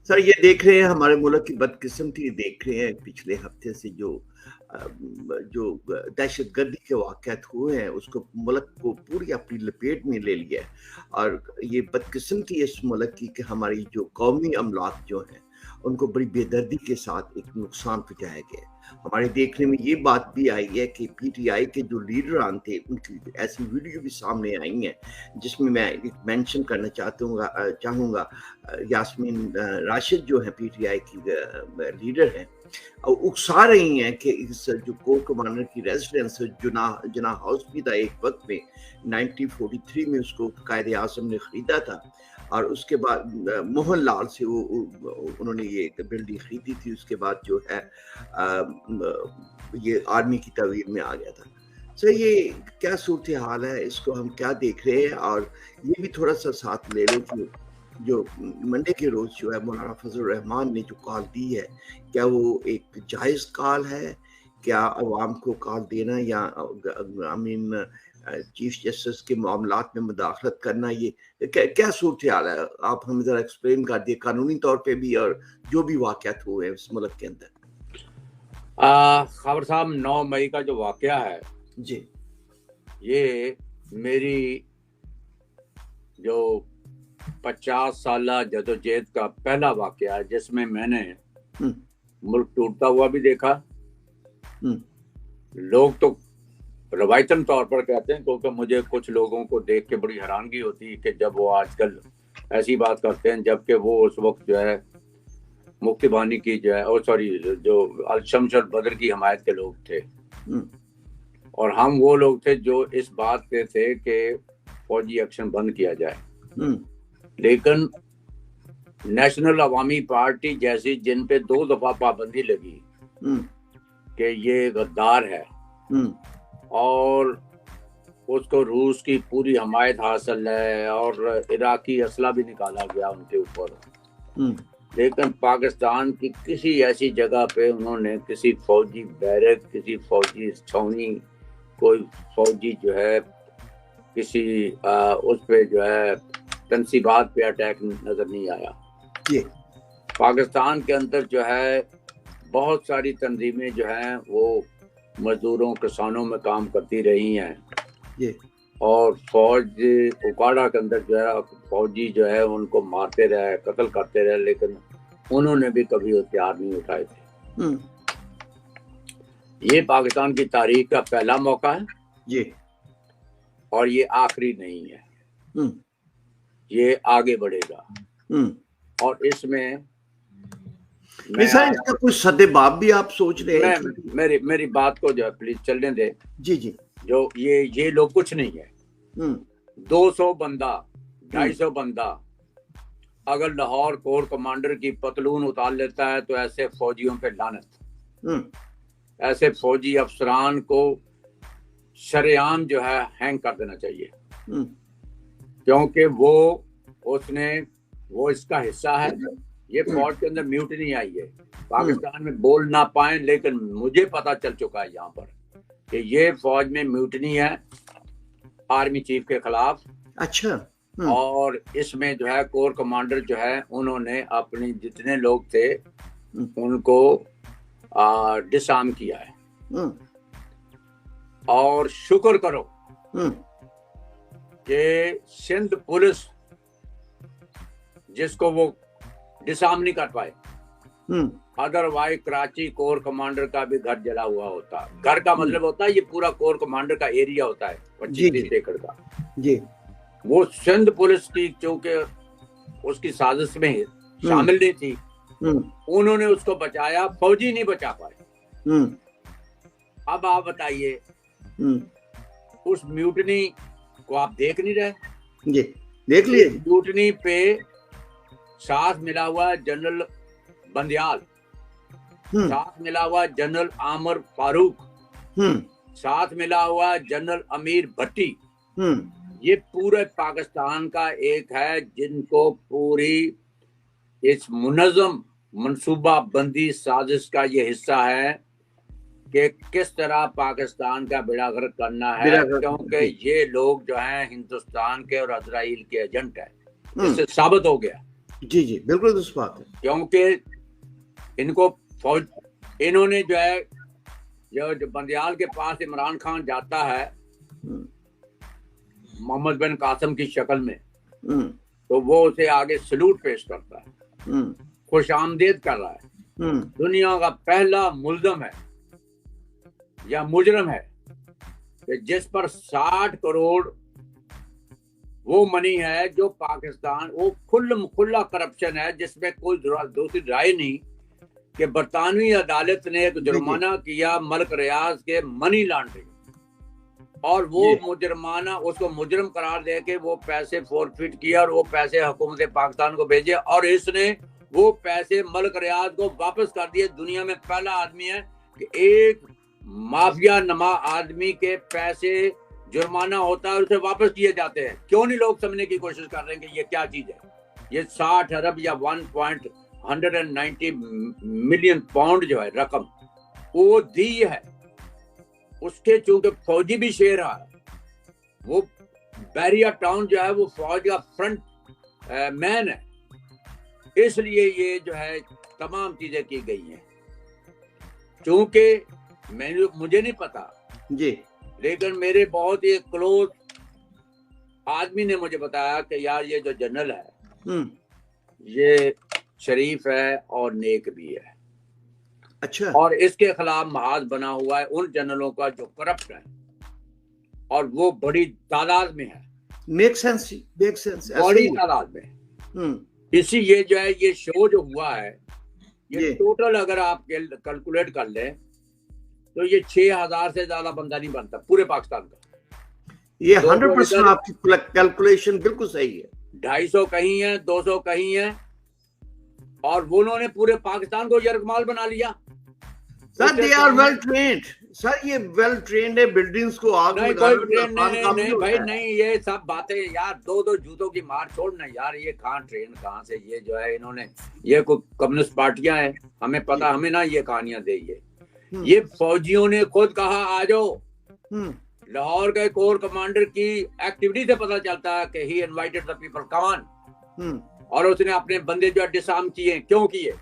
Sir ये देख रहे हैं हमारे मुल्क की बदकिस्मती देख रहे हैं पिछले हफ्ते से जो दहशतगर्दी के वाक़यात हुए हैं उसको मुल्क को पूरी अपनी लपेट में ले लिया है। और ये बदकिस्मती इस मुल्क की कि हमारी जो कौमी अमलाक जो हैं उनको बड़ी बेदर्दी के साथ एक नुकसान पहुँचाया गया है। हमारे देखने में ये बात भी आई है कि पीटीआई के जो लीडरान थे उनकी ऐसी वीडियो भी सामने आई हैं जिसमें मैं एक मेंशन करना चाहूँगा यास्मीन राशिद जो है पीटीआई की लीडर हैं उकसा रही हैं कि इस जो कोर कमांडर की रेजिडेंस जना हाउस भी था एक वक्त में 1943 में उसको कायदे आज़म ने खरीदा था और उसके बाद मोहन लाल से वो उन्होंने ये बिल्डिंग खरीदी थी। उसके बाद जो है ये आर्मी की तहवील में आ गया था। सर ये क्या सूरत हाल है, इसको हम क्या देख रहे हैं? और ये भी थोड़ा सा साथ ले लें कि जो मंडे के रोज जो है मौलाना फजल रहमान ने जो कॉल दी है क्या वो एक जायज कॉल है? क्या अवाम को कॉल देना या आई मीन चीफ जस्टिस के मामलात में मुदाखलत करना ये क्या सूरत हाल है? आप हमें जरा एक्सप्लेन कर दिए कानूनी तौर पे भी और जो भी वाकयात हुए हैं इस मुल्क के अंदर। खबर साहब 9 मई का जो वाकया है जी, ये मेरी जो 50 साल जदोजहद का पहला वाकया है जिसमें मैंने मुल्क टूटता हुआ भी देखा। लोग तो रवायतन तौर पर कहते हैं क्योंकि मुझे कुछ लोगों को देख के बड़ी हैरानगी होती है कि जब वो आजकल ऐसी बात करते हैं जबकि वो उस वक्त जो है मुफ्ती बानी की जो है जो अल-शम्स बदर की हमायत के लोग थे और हम वो लोग थे जो इस बात पे थे कि फौजी एक्शन बंद किया जाए। लेकिन नेशनल अवामी पार्टी जैसी जिन पे 2 दफा पाबंदी लगी कि ये गद्दार है और उसको रूस की पूरी हमायत हासिल है और इराकी असला भी निकाला गया उनके ऊपर, लेकिन पाकिस्तान की किसी ऐसी जगह पे उन्होंने किसी फौजी बैरक, किसी फौजी छावनी, कोई फौजी जो है किसी उस पे जो है तनसीबात पे अटैक नजर नहीं आया। पाकिस्तान के अंदर जो है बहुत सारी तंजीमें जो हैं वो मजदूरों किसानों में काम करती रही हैं और फौज उकाड़ा के अंदर जो है फौजी जो है उनको मारते रहे, कत्ल करते रहे, लेकिन उन्होंने भी कभी हथियार नहीं उठाए थे। ये पाकिस्तान की तारीख का पहला मौका है और ये आखिरी नहीं है, ये आगे बढ़ेगा। और इसमें इसका कुछ सदेबाब भी आप सोच रहे हैं? मेरी बात को जो है प्लीज चलने दे। जी जो ये लोग कुछ नहीं है। 200 बंदा 250 बंदा अगर लाहौर कोर कमांडर की पतलून उतार लेता है तो ऐसे फौजियों पे लानत। ऐसे फौजी अफसरान को शरेआम जो है हैंग कर देना चाहिए क्योंकि वो इसका हिस्सा है। ये फौज के अंदर म्यूटनी आई है, पाकिस्तान में बोल ना पाए, लेकिन मुझे पता चल चुका है यहाँ पर कि ये फौज में म्यूटनी है आर्मी चीफ के खिलाफ। अच्छा। और इसमें जो है कोर कमांडर जो है उन्होंने अपने जितने लोग थे उनको डिसआर्म किया है। और शुक्र करो कि सिंध पुलिस जिसको वो डिसआर्म नहीं कर पाए, अदरवाइज कराची कोर कमांडर का भी घर जला हुआ होता। घर का मतलब होता है ये पूरा कोर कमांडर का एरिया होता है 25-30 एकड़ का। वो सिंध पुलिस की चूंकि उसकी साजिश में शामिल नहीं थी, उन्होंने उसको बचाया, फौजी नहीं बचा पाए। अब आप बताइए उस म्यूटनी को आप देख नहीं रहे? देख लिए। म्यूटनी पे साथ मिला हुआ जनरल बंदियाल, साथ मिला हुआ जनरल आमर फारूक, साथ मिला हुआ जनरल अमीर भट्टी। ये पूरे पाकिस्तान का एक है जिनको पूरी इस मुनज़्ज़म मंसूबा बंदी साजिश का ये हिस्सा है कि किस तरह पाकिस्तान का बेड़ा गर्क करना है, क्योंकि ये लोग जो हैं हिंदुस्तान के और इजराइल के एजेंट हैं। इससे साबित हो गया जी जी बिल्कुल दुरुस्त बात है, क्योंकि इनको फौज, इन्होंने जो है जो बंदियाल के पास इमरान खान जाता है मोहम्मद बिन कासिम की शक्ल में, तो वो उसे आगे सलूट पेश करता है, खुश आमदीद कर रहा है, दुनिया का पहला मुल्ज़म है या मुजरम है कि जिस पर 60 करोड़ वो मनी है जो पाकिस्तान, वो खुला करप्शन है जिसमें कोई दूसरी राय नहीं कि बरतानवी अदालत ने एक जुर्माना किया मलिक रियाज के मनी लॉन्ड्रिंग, और वो मुजरमाना उसको मुजरम करार दे के वो पैसे फोरफिट किया और वो पैसे हुकूमत पाकिस्तान को भेजे, और इसने वो पैसे मलिक रियाज को वापस कर दिए। दुनिया में पहला आदमी है कि एक माफिया नमा आदमी के पैसे जुर्माना होता है और उसे वापस किए जाते हैं। क्यों नहीं लोग समझने की कोशिश कर रहे हैं कि ये क्या चीज है? ये 60 अरब या 1.190 मिलियन पाउंड जो है रकम वो दी है उसके, चूंकि फौजी भी शेर है, वो बैरिया टाउन जो है वो फौज का फ्रंट मैन है, इसलिए ये जो है तमाम चीजें की गई हैं। चूंकि मुझे नहीं पता जी, लेकिन मेरे बहुत ही क्लोज आदमी ने मुझे बताया कि यार ये जो जनरल है ये शरीफ है और नेक भी है। अच्छा। और इसके खिलाफ महाज बना हुआ है उन जनरलों का जो करप्ट है और वो बड़ी तादाद में है। मेक सेंस, बड़ी तादाद में। इसी ये जो है ये शो जो हुआ है ये टोटल अगर आप कैलकुलेट कर लें तो ये 6000 से ज्यादा बंदा नहीं बनता पूरे पाकिस्तान का। ये 100% आपकी कैलकुलेशन बिल्कुल सही है। 250 कहीं है, 200 कहीं है, और वो उन्होंने पूरे पाकिस्तान को यरगमाल बना लिया। Sir they are well trained, sir ये वेल ट्रेन्ड है। बिल्डिंग्स को आग नहीं, कोई ट्रेन नहीं भाई, नहीं ये सब बातें यार, दो जूतों की मार छोड़ना यार, ये कहाँ ट्रेन कहाँ से, ये जो है इन्होंने, ये कोई कम्युनिस्ट पार्टियां हैं, हमें पता, हमें ना ये कहानियां दे। ये फौजियों ने खुद कहा आ जाओ। लाहौर के कोर कमांडर की एक्टिविटी से पता चलता है कि ही इनवाइटेड द पीपल कमान, और उसने अपने बंदे जो डिसआर्म किए। क्यों किए?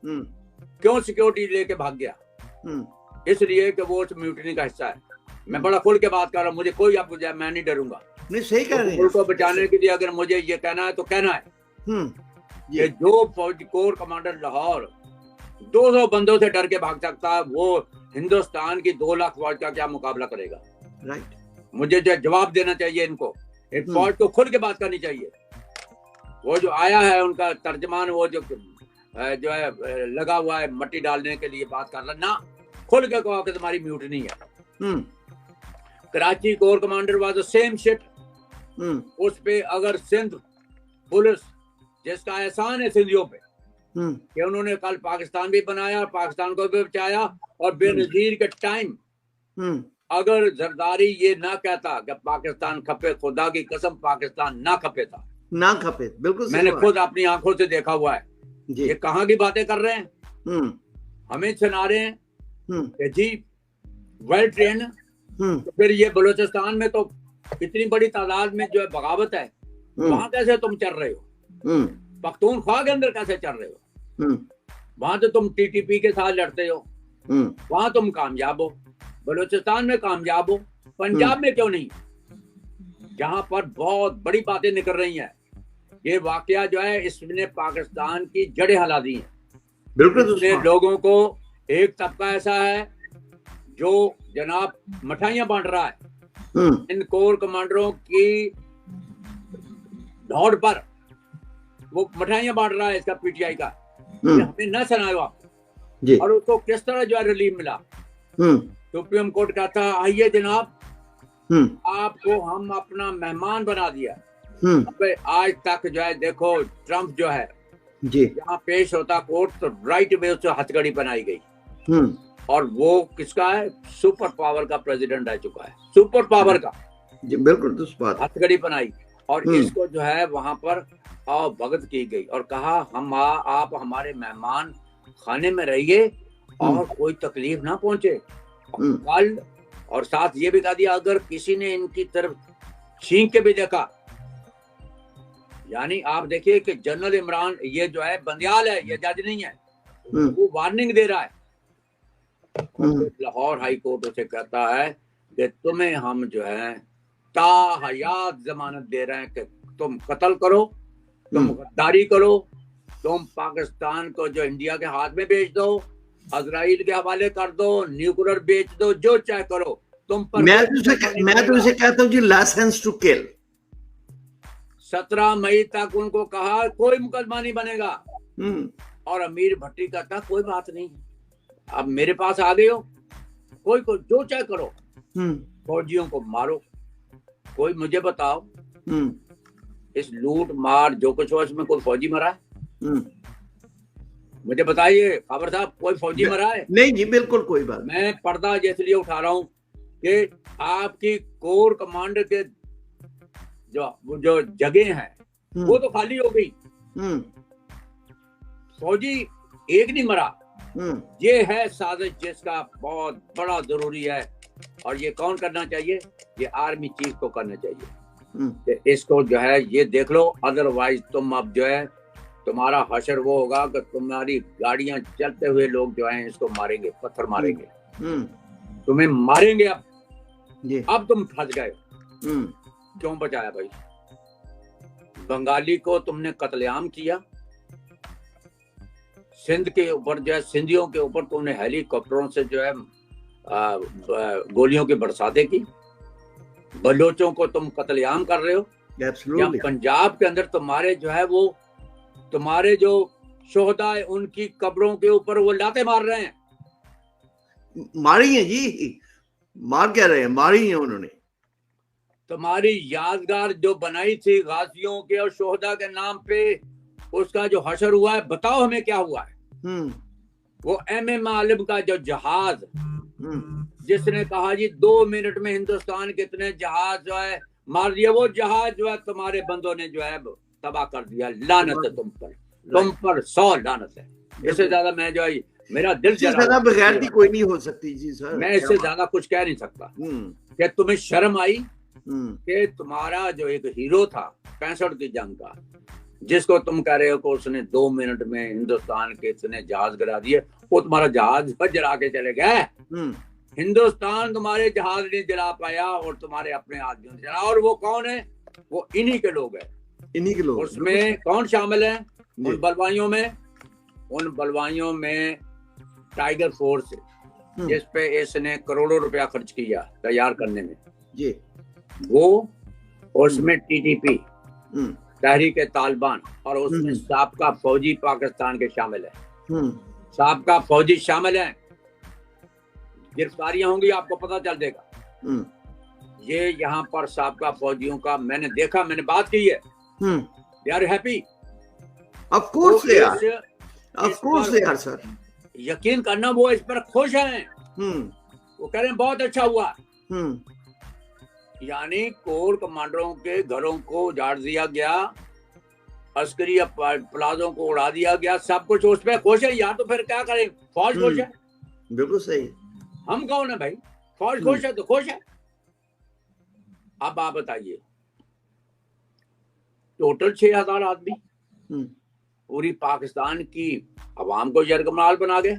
क्यों सिक्योरिटी लेके भाग गया? इसलिए कि वो उस म्यूटिनी का हिस्सा है। मैं बड़ा खुल के बात कर रहा हूँ, मुझे कोई आप मैं नहीं डरूंगा। नहीं सही कह रहे हैं। मुल्क को बचाने के लिए अगर मुझे ये कहना है तो कहना है कि जो फौजी कोर कमांडर लाहौर 200 बंदों से डर के भाग सकता है, वो हिंदुस्तान की 2 लाख फौज का क्या मुकाबला करेगा? राइट। मुझे जो जवाब देना चाहिए इनको, एक फौज को खुल के बात करनी चाहिए। वो जो आया है उनका तर्जमान, वो जो है लगा हुआ है मट्टी डालने के लिए बात कर रहा, ना खुल के कहो कि तुम्हारी म्यूटनी है। Karachi core commander was the same shit. उस पे अगर सिंध पुलिस, जिसका एहसान है सिंधियों पे कि उन्होंने कल पाकिस्तान भी बनाया, पाकिस्तान को भी बचाया, और बेनजीर के टाइम अगर जरदारी ये ना कहता कि पाकिस्तान खपे, खुदा की कसम पाकिस्तान ना खपे था, ना खपे। बिल्कुल, मैंने खुद अपनी आंखों से देखा हुआ है। ये कहाँ की बातें कर रहे हैं, हमें सुना रहे हैं कि जी वेल ट्रेन। तो फिर ये बलूचिस्तान में तो इतनी बड़ी तादाद में जो है बगावत है, वहां कैसे तुम चल रहे हो? पख्तूनख्वा के अंदर कैसे चल रहे हो? वहां तो तुम टीटीपी के साथ लड़ते हो, वहां तुम कामयाब हो, बलूचिस्तान में कामयाब हो, पंजाब में क्यों नहीं? जहां पर बहुत बड़ी बातें निकल रही हैं। ये वाकया जो है इसने पाकिस्तान की जड़ें हिला दी हैं। बिल्कुल। इसने लोगों को, एक तबका ऐसा है जो जनाब मिठाइयां बांट रहा है इन कोर कमांडरों की दौड़ पर, वो मिठाइयां बांट रहा है इसका पीटीआई का। हमें न सुनाओ आप। और उसको किस तरह जो है रिलीफ मिला। सुप्रीम कोर्ट कहता आइए जनाब, आपको हम अपना मेहमान बना दिया। आज तक जो है देखो ट्रंप जो है यहाँ पेश होता कोर्ट तो राइट वे उससे हथकड़ी बनाई गई। और वो किसका है? सुपर पावर का प्रेसिडेंट रह चुका है, सुपर पावर का। बिल्कुल हथकड़ी बनाई, और इसको जो है वहां पर भगत की गई और कहा हम आप हमारे मेहमान खाने में रहिए और कोई तकलीफ ना पहुंचे। कल और साथ ये भी कहा दिया अगर किसी ने इनकी तरफ छींक के भी देखा यानी आप देखिए कि जनरल इमरान, ये जो है बंदियाल है, ये जज नहीं है, वो वार्निंग दे रहा है। लाहौर हाई कोर्ट उसे कहता है कि तुम्हें हम जो है ताहयात जमानत दे रहे हैं कि तुम कत्ल करो, तुम गद्दारी करो, तुम पाकिस्तान को जो इंडिया के हाथ में बेच दो, इजराइल के हवाले कर दो, न्यूक्लियर बेच दो, जो चाहे करो, तुम पर मैं तो इसे कहता हूँ जी लाइसेंस टू किल। 17 मई तक उनको कहा कोई मुकदमा नहीं बनेगा, और अमीर भट्टी कहता कोई बात नहीं, अब मेरे पास आ गए हो, कोई को जो चाहे करो, फौजियों को मारो। कोई मुझे बताओ इस लूट मार जो कुछ हो इसमें कोई फौजी मरा है? मुझे बताइए खबर साहब, कोई फौजी मरा है? नहीं जी, बिल्कुल कोई बात। मैं पर्दा इसलिए उठा रहा हूं कि आपकी कोर कमांडर के जो जगह हैं वो तो खाली हो गई, फौजी एक नहीं मरा। ये है साजिश जिसका बहुत बड़ा जरूरी है, और ये कौन करना चाहिए? ये आर्मी चीफ को करना चाहिए। इसको जो है ये देख लो, अदरवाइज तुम अब जो है तुम्हारा हशर वो होगा कि तुम्हारी गाड़ियां चलते हुए लोग जो हैं इसको मारेंगे, पत्थर मारेंगे, तुम्हें मारेंगे। अब तुम फंस गए। क्यों बचाया भाई? बंगाली को तुमने कत्लेआम किया, सिंध के ऊपर जो है सिंधियों के ऊपर तुमने हेलीकॉप्टरों से जो है गोलियों की बरसातें की, बलोचों को तुम कत्लेआम कर रहे हो। या पंजाब के अंदर तुम्हारे जो है वो तुम्हारे जो शोहदा है उनकी कब्रों के ऊपर वो लाते मार रहे हैं। मारी है जी, मार क्या रहे हैं, मारी है उन्होंने। तुम्हारी यादगार जो बनाई थी गाजियों के और शोहदा के नाम पे, उसका जो हशर हुआ है, बताओ हमें क्या हुआ है? वो MM आलिम का जो जहाज, जिसने कहा जी 2 मिनट में हिंदुस्तान के इतने जहाज जो है मार दिया, वो जहाज जो है तुम्हारे बंदों ने जो है तबाह कर दिया। लानत है तुम पर 100 लानत है। इससे ज्यादा मैं जो है मेरा दिल ज्यादा बगैरती कोई नहीं हो सकती जी सर। मैं इससे ज्यादा कुछ कह नहीं सकता। क्या तुम्हें शर्म आई कि तुम्हारा जो एक हीरो था 65 की जंग का, जिसको तुम कह रहे हो कि उसने 2 मिनट में हिंदुस्तान के इतने जहाज गिरा दिए, वो तुम्हारा जहाज जला के चले गए। हिंदुस्तान तुम्हारे जहाज नहीं जला पाया और तुम्हारे अपने आदमियों ने जला। और वो कौन है? वो इन्हीं के लोग हैं, इन्हीं के लोग। उसमें कौन शामिल है उन बलवाइयों में? उन बलवाइयों में टाइगर फोर्स, जिस पे इसने करोड़ों रुपया खर्च किया तैयार करने में जी, वो, और उसमें TTP तहरीक तालिबान, और उसमें साबका फौजी पाकिस्तान के शामिल है। साबका फौजी शामिल हैं। गिरफ्तारियां होंगी, आपको पता चल देगा। ये यहाँ पर साबका फौजियों का मैंने देखा, मैंने बात की है। They are happy, of course they are, of course they are sir. यकीन करना वो इस पर खुश हैं। वो कह रहे हैं बहुत अच्छा हुआ। यानी कोर कमांडरों के घरों को उजाड़ दिया गया, अस्करी प्लाजों को उड़ा दिया गया, सब कुछ उस पर खुश है यार। तो फिर क्या करें? फौज खुश है। बिल्कुल सही। हम कौन है भाई? फौज खुश है तो खुश है। अब आप बताइए, टोटल 6000 आदमी पूरी पाकिस्तान की अवाम को यरगमाल बना गए,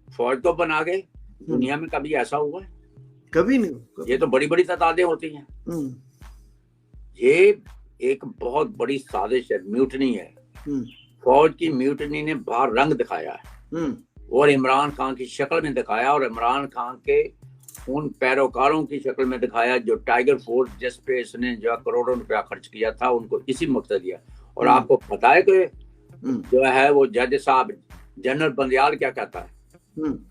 फौज को बना गए। दुनिया में कभी ऐसा हुआ है? कभी नहीं। ये तो बड़ी बड़ी तादादें होती हैं। ये एक बहुत बड़ी साजिश है, म्यूटनी है। फौज की म्यूटनी ने बाहर रंग दिखाया है, और इमरान खान की शक्ल में दिखाया, और इमरान खान के उन पैरोकारों की शक्ल में दिखाया जो टाइगर फोर्स, जिस पे इसने जो करोड़ों रुपया खर्च किया था, उनको इसी मकसद दिया। और आपको पता है कि जो है वो जज साहब जनरल बंदियाल क्या कहता है?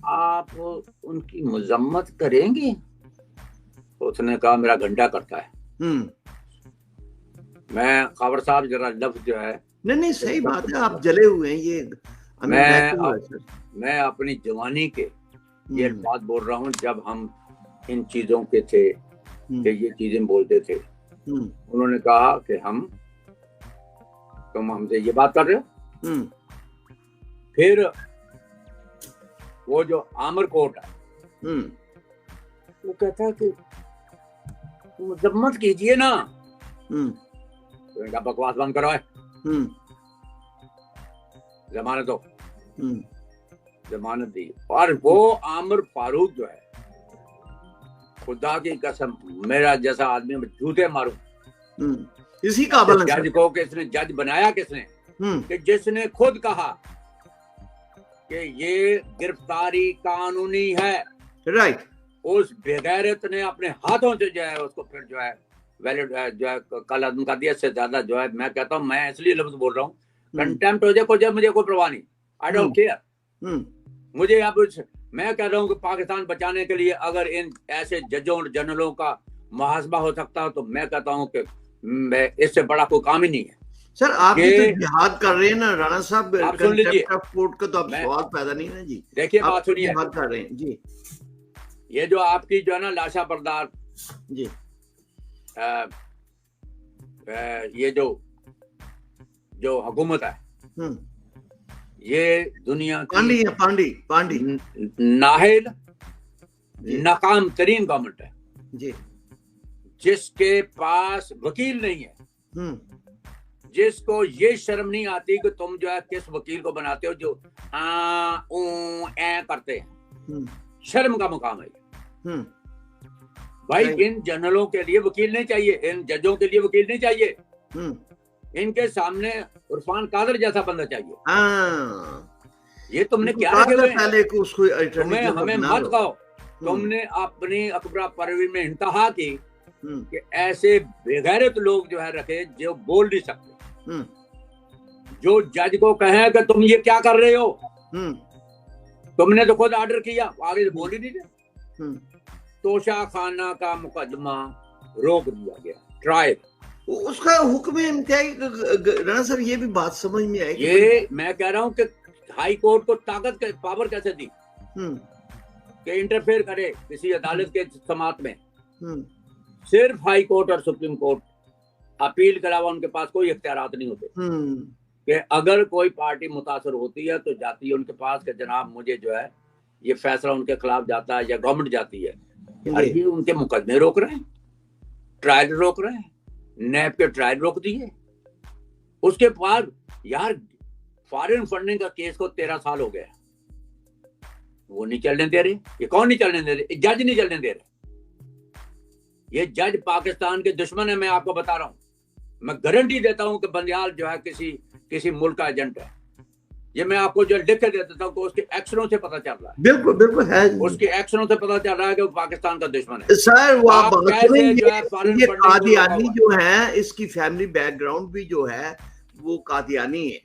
आप उनकी मजम्मत करेंगे? उसने कहा मेरा घंटा करता है। मैं खबर साहब जरा लफ्ज जो है, नहीं सही बात है, आप जले हुए हैं। ये मैं अपनी जवानी के ये बात बोल रहा हूँ, जब हम इन चीजों के थे कि ये चीजें बोलते थे। उन्होंने कहा कि तुम हमसे ये बात कर रहे हो। फिर वो जो आमर कोर्ट है, वो कहता है कि मजम्मत कीजिए ना। तो इनका बकवास बंद करवाए, जमानत दो, जमानत दी। और वो आमिर फारूक जो है, खुदा की कसम, मेरा जैसा आदमी मैं जूते मारूं, इसी काबिल जज को किसने जज बनाया, किसने, कि जिसने खुद कहा कि ये गिरफ्तारी कानूनी है, राइट। उस बेगैरत ने अपने हाथों से जो है उसको फिर जो है वैलिड जो है कल अदम कर दिया। इससे ज्यादा जो है मैं कहता हूँ, मैं इसलिए लफ्ज बोल रहा हूँ, कंटेम्प्ट हो जाए को, जब मुझे कोई परवाह नहीं, आई डोंट केयर। मुझे अब मैं कह रहा हूँ कि पाकिस्तान बचाने के लिए अगर इन ऐसे जजों और जनरलों का मुहासबा हो सकता हो, तो मैं कहता हूँ कि इससे बड़ा कोई काम ही नहीं है। सर आप भी तो जिहाद कर रहे हैं ना राणा साहब, आप सुन लीजिए, कोर्ट का तो अब सवाल पैदा नहीं है जी। देखिए बात सुनिए, जिहाद कर रहे हैं जी। ये जो आपकी जो है ना लाशा बरदार जी, ये जो हुकूमत है, ये दुनिया की पांडी नाहिल नाकाम तरीन गवर्नमेंट है जी, जिसके पास वकील नहीं है, जिसको ये शर्म नहीं आती कि तुम जो है किस वकील को बनाते हो जो करते हैं। शर्म का मुकाम है भाई। इन जनरलों के लिए वकील नहीं चाहिए, इन जजों के लिए वकील नहीं चाहिए, इनके सामने इरफान कादर जैसा बंदा चाहिए। ये तुमने क्या रखे हुए हैं? तुम्हें हमें मत कहो, तुमने अपनी अकबरा परवीन में इंतहा की कि ऐसे बेगैरत लोग जो है रखे जो बोल नहीं सकते, जो जज को कहे कि तुम ये क्या कर रहे हो, तुमने तो खुद ऑर्डर किया, आगे बोल ही नहीं रहे। तोशा खाना का मुकदमा रोक दिया गया, ट्रायल, उसका हुक्म राणा साहब, ये भी बात समझ में आई। ये मैं कह रहा हूँ कि हाई कोर्ट को ताकत पावर कैसे दी कि इंटरफेयर करे किसी अदालत के समात में। सिर्फ हाई कोर्ट और सुप्रीम कोर्ट अपील के अलावा उनके पास कोई इख्तियारात नहीं होते कि अगर कोई पार्टी मुतासर होती है तो जाती है उनके पास कि जनाब मुझे जो है ये फैसला उनके खिलाफ जाता है, या गवर्नमेंट जाती है, ये उनके मुकदमे रोक रहे हैं, ट्रायल रोक रहे हैं, नैब के ट्रायल रोक दिए। उसके बाद यार फॉरेन फंडिंग का केस को 13 साल हो गया, वो नहीं चलने दे रहे। ये कौन नहीं चलने दे रहे? जज नहीं चलने दे रहे। ये जज पाकिस्तान के दुश्मन है, मैं आपको बता रहा हूं। मैं गारंटी देता हूं कि बंदियाल जो है किसी मुल्क का एजेंट है। ये मैं आपको जो लिख के दे देता हूं कि उसके एक्शनों से पता चल रहा है। बिल्कुल बिल्कुल है, उसके एक्शनों से पता चल रहा है कि वो पाकिस्तान का दुश्मन है। सर वो आप कैसे कादियानी जो है, इसकी फैमिली बैकग्राउंड भी जो है वो कादियानी है।